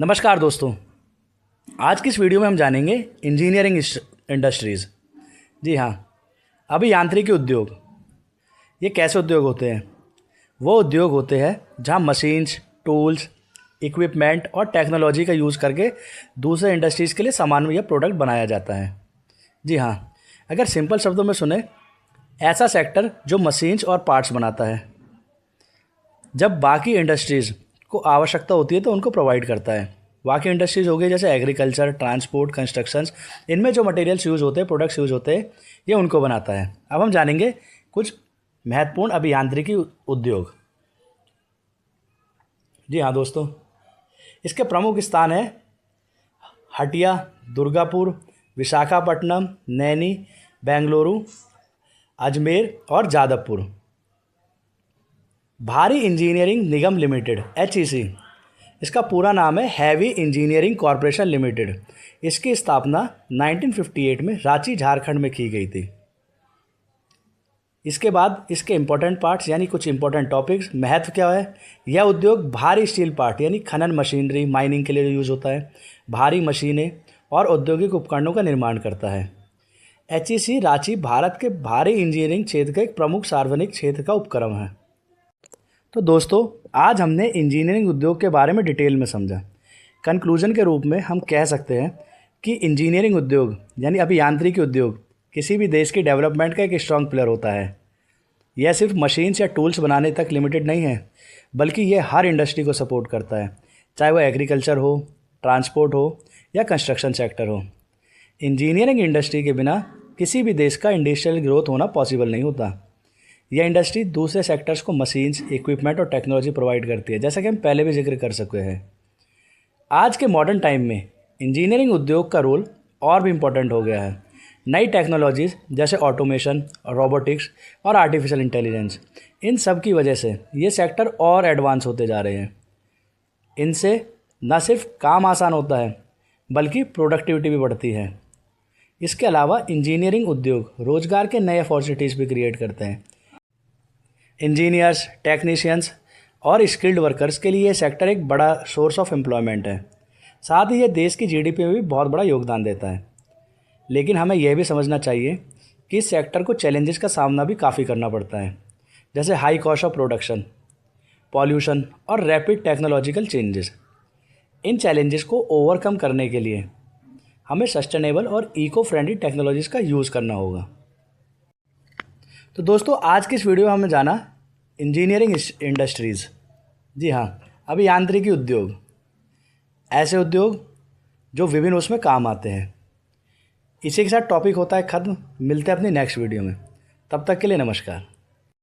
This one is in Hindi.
नमस्कार दोस्तों। आज की इस वीडियो में हम जानेंगे इंजीनियरिंग इंडस्ट्रीज़। जी हाँ, अभियांत्रिकी उद्योग ये कैसे उद्योग होते हैं? वो उद्योग होते हैं जहाँ मशीन्स, टूल्स, इक्विपमेंट और टेक्नोलॉजी का यूज़ करके दूसरे इंडस्ट्रीज़ के लिए सामान या प्रोडक्ट बनाया जाता है। जी हाँ, अगर सिंपल शब्दों में सुने, ऐसा सेक्टर जो मशीन्स और पार्ट्स बनाता है, जब बाकी इंडस्ट्रीज़ को आवश्यकता होती है तो उनको प्रोवाइड करता है। बाकी इंडस्ट्रीज़ हो गई जैसे एग्रीकल्चर, ट्रांसपोर्ट, कंस्ट्रक्शंस, इनमें जो मटेरियल्स यूज़ होते हैं, प्रोडक्ट्स यूज़ होते हैं, ये उनको बनाता है। अब हम जानेंगे कुछ महत्वपूर्ण अभियांत्रिकी उद्योग। जी हाँ दोस्तों, इसके प्रमुख स्थान हैं हटिया, दुर्गापुर, विशाखापट्टनम, नैनी, बेंगलुरु, अजमेर और जादवपुर। भारी इंजीनियरिंग निगम लिमिटेड (HEC), इसका पूरा नाम है हैवी इंजीनियरिंग कॉरपोरेशन लिमिटेड। इसकी स्थापना 1958 में रांची, झारखंड में की गई थी। इसके बाद इसके इम्पोर्टेंट पार्ट्स यानी कुछ इम्पोर्टेंट टॉपिक्स। महत्व क्या है? यह उद्योग भारी स्टील पार्ट यानी खनन मशीनरी, माइनिंग के लिए यूज़ होता है, भारी मशीनें और औद्योगिक उपकरणों का निर्माण करता है। HEC रांची भारत के भारी इंजीनियरिंग क्षेत्र का एक प्रमुख सार्वजनिक क्षेत्र का उपक्रम है। तो दोस्तों, आज हमने इंजीनियरिंग उद्योग के बारे में डिटेल में समझा। कंक्लूजन के रूप में हम कह सकते हैं कि इंजीनियरिंग उद्योग यानी अभियांत्रिकी उद्योग किसी भी देश की डेवलपमेंट का एक स्ट्रॉन्ग पिलर होता है। यह सिर्फ मशीन्स या टूल्स बनाने तक लिमिटेड नहीं है, बल्कि यह हर इंडस्ट्री को सपोर्ट करता है, चाहे वह एग्रीकल्चर हो, ट्रांसपोर्ट हो या कंस्ट्रक्शन सेक्टर हो। इंजीनियरिंग इंडस्ट्री के बिना किसी भी देश का इंडस्ट्रियल ग्रोथ होना पॉसिबल नहीं होता। यह इंडस्ट्री दूसरे सेक्टर्स को मशीन्स, इक्विपमेंट और टेक्नोलॉजी प्रोवाइड करती है, जैसा कि हम पहले भी जिक्र कर चुके हैं। आज के मॉडर्न टाइम में इंजीनियरिंग उद्योग का रोल और भी इम्पोर्टेंट हो गया है। नई टेक्नोलॉजीज़ जैसे ऑटोमेशन, रोबोटिक्स और आर्टिफिशियल इंटेलिजेंस, इन सब की वजह से ये सेक्टर और एडवांस होते जा रहे हैं। इनसे न सिर्फ काम आसान होता है, बल्कि प्रोडक्टिविटी भी बढ़ती है। इसके अलावा इंजीनियरिंग उद्योग रोज़गार के नए अपॉर्चुनिटीज़ भी क्रिएट करते हैं। इंजीनियर्स, टेक्नीशियंस और स्किल्ड वर्कर्स के लिए ये सेक्टर एक बड़ा सोर्स ऑफ एम्प्लॉयमेंट है। साथ ही ये देश की GDP में भी बहुत बड़ा योगदान देता है। लेकिन हमें यह भी समझना चाहिए कि इस सेक्टर को चैलेंजेस का सामना भी काफ़ी करना पड़ता है, जैसे high cost of production, pollution और रैपिड टेक्नोलॉजिकल चेंजेस। इन चैलेंजेस को ओवरकम करने के लिए हमें सस्टेनेबल और इको फ्रेंडली टेक्नोलॉजीज़ का यूज़ करना होगा। तो दोस्तों, आज की इस वीडियो में हमने जाना इंजीनियरिंग इंडस्ट्रीज़। जी हाँ, अभियांत्रिकी उद्योग, ऐसे उद्योग जो विभिन्न उसमें काम आते हैं। इसी के साथ टॉपिक होता है ख़त्म। मिलते हैं अपनी नेक्स्ट वीडियो में। तब तक के लिए नमस्कार।